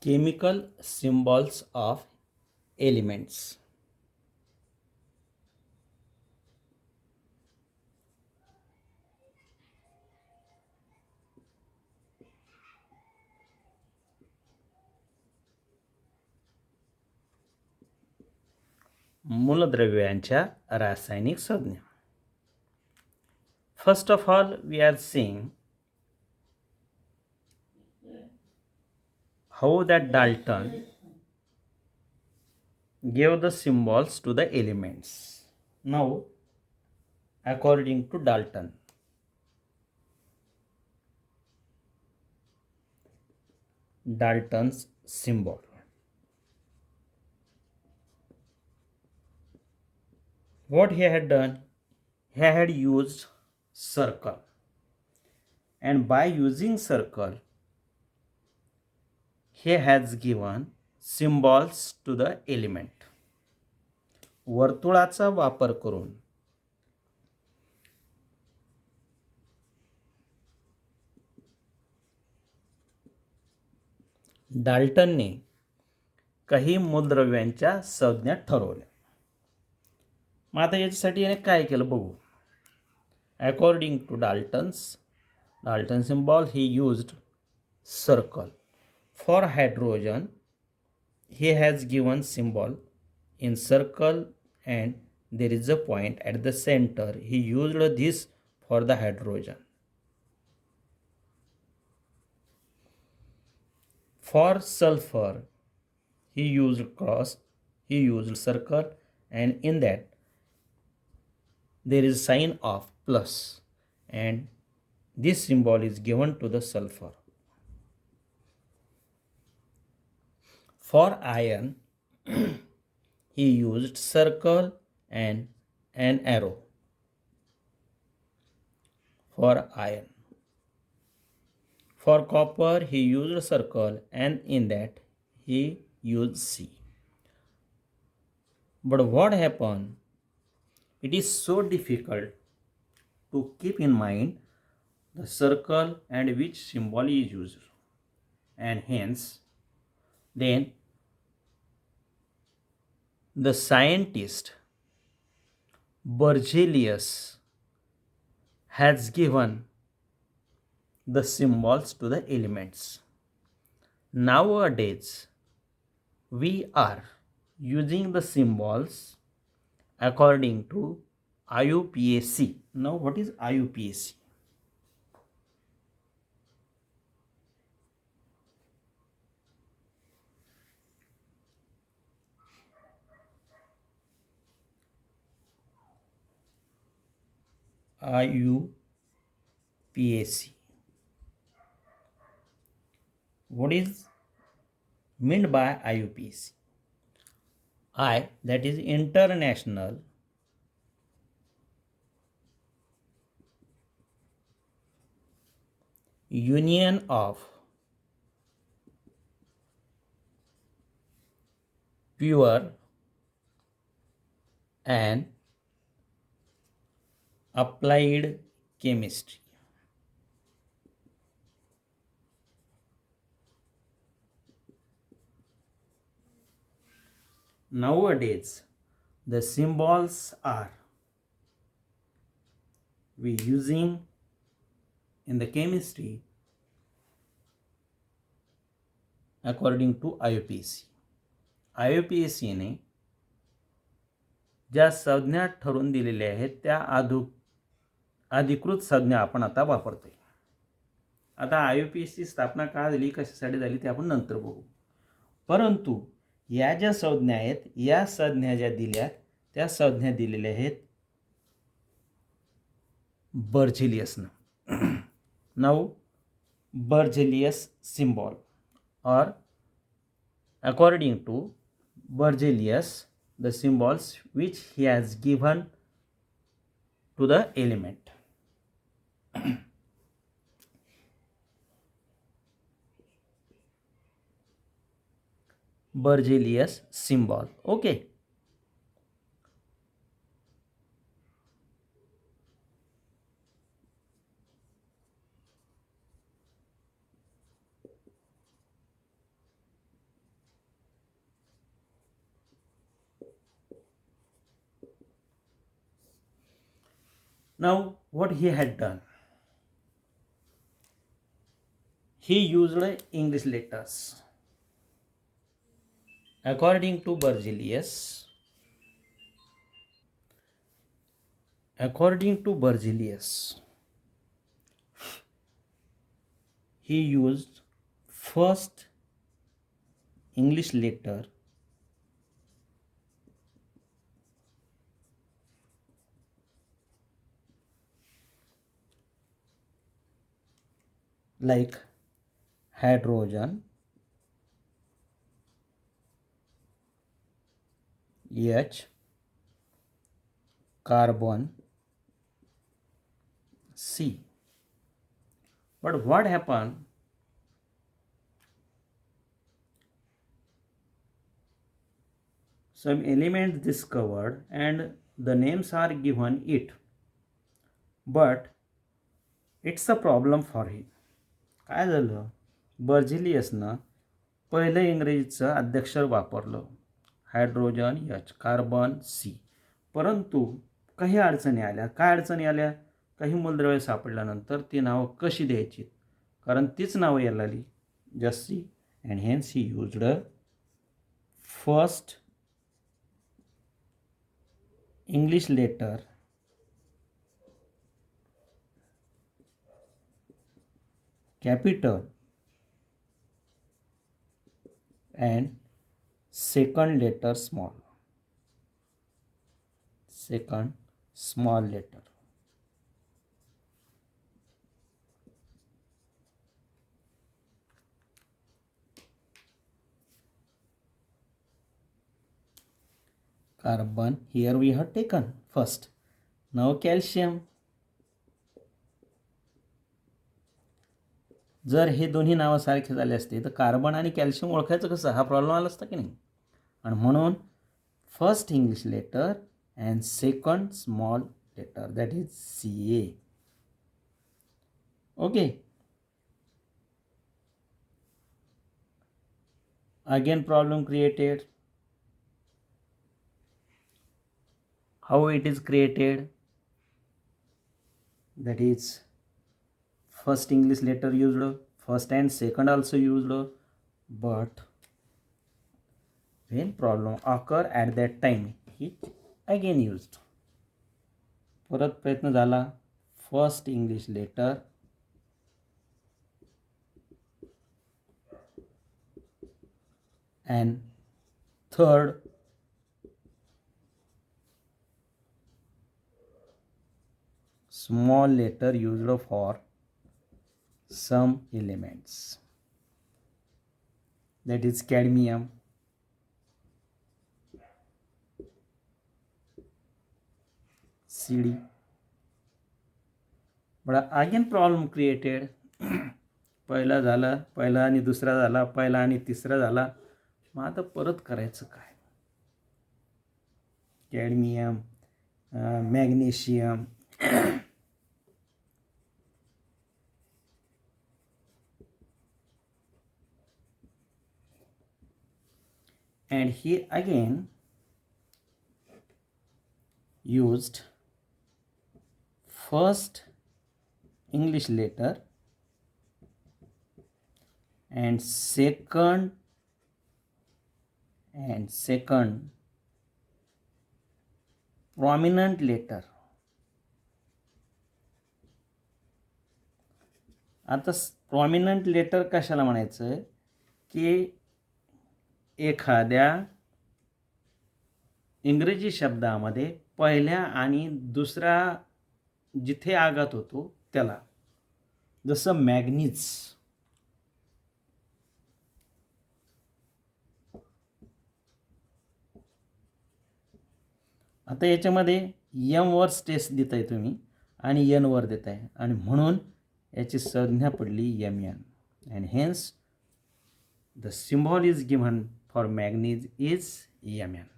chemical symbols of elements. मूलद्रव्यांच्या रासायनिक संज्ञा. First of all, we are seeing how that Dalton gave the symbols to the elements. Now, according to Dalton, Dalton's symbol. What he had done, he had used circle, and by using circle, he has given symbols to the element. वर्तुळाचा वापर करून डाल्टनने काही मूलद्रव्यांच्या संज्ञा ठरवल्या. मग आता याच्यासाठी याने काय केलं बघू. According to Dalton symbol, he used circle. For hydrogen, he has given symbol in circle and there is a point at the center. He used this for the hydrogen. For sulfur, he used cross, he used circle, and in that there is sign of plus, and this symbol is given to the sulfur. For iron, he used circle and an arrow for iron. For copper, he used circle and in that he used C. But what happened? It is so difficult to keep in mind the circle and which symbol is used, and hence then the scientist Berzelius has given the symbols to the elements. Nowadays we are using the symbols according to IUPAC. Now what is IUPAC? IUPAC. What is meant by IUPAC? I, that is International Union of Pure and Applied Chemistry. Nowadays, the symbols are we using in the chemistry according to IUPAC. IUPAC ने ज्या संज्ञा ठरवून दिलेल्या आहेत त्या अधिकृत संज्ञा आपण आता वापरतोय. आता IUPACची स्थापना का झाली, कशासाठी झाली ते आपण नंतर बघू. परंतु या ज्या संज्ञा आहेत, या संज्ञा ज्या दिल्या त्या संज्ञा दिलेल्या आहेत बर्जेलियसनं. Now Berzelius symbol, or according to Berzelius, the symbols which he has given to the element. Berzelius symbol. Okay. Now, what he had done? He used English letters. According to Berzelius, he used first English letter like hydrogen, H, carbon, C. But what happened? Some elements discovered and the names are given it. But it's a problem for him. काय झालं? बर्झिलियसनं पहिलं इंग्रजीचं अध्यक्षर वापरलं, hydrogen H, carbon C. परंतु काही अडचणी आल्या. काय अडचणी आल्या? काही मूलद्रव्ये सापडल्यानंतर ती नावं कशी द्यायची? कारण तीच नावं यायला आली, just C. And hence he used first English letter capital and second letter small. Second small letter. Carbon, here we have taken first. Now calcium. जर हे दोन्ही नावं सारखे झाले असते तर कार्बन आणि कॅल्शियम ओळखायचं कसं, हा प्रॉब्लेम आला असता की नाही. आणि म्हणून first English letter and second small letter, that is CA. Okay. Again problem created. How it is created? that is first English letter used, first and second also used, but when problem occur at that time he again used. परत प्रयत्न झाला, first English letter and third small letter used for some elements, that is cadmium, CD. but again problem created. पहिला झाला, पहिला आणि दुसरा झाला, पहिला आणि तिसरा झाला. मग आता परत करायचं काय? Cadmium, magnesium, and he again used first English letter and second prominent letter. आता प्रॉमिनंट लेटर कशाला म्हणायचं की एखाद्या इंग्रजी शब्दामध्ये पहिल्या आणि दुसरा जिथे आघात होतो त्याला, जसं मॅग्नीज. आता याच्यामध्ये M वर स्ट्रेस देताय तुम्ही आणि N वर देताय आणि म्हणून याची संज्ञा पडली Mn. and hence the symbol is given for manganese is Mn.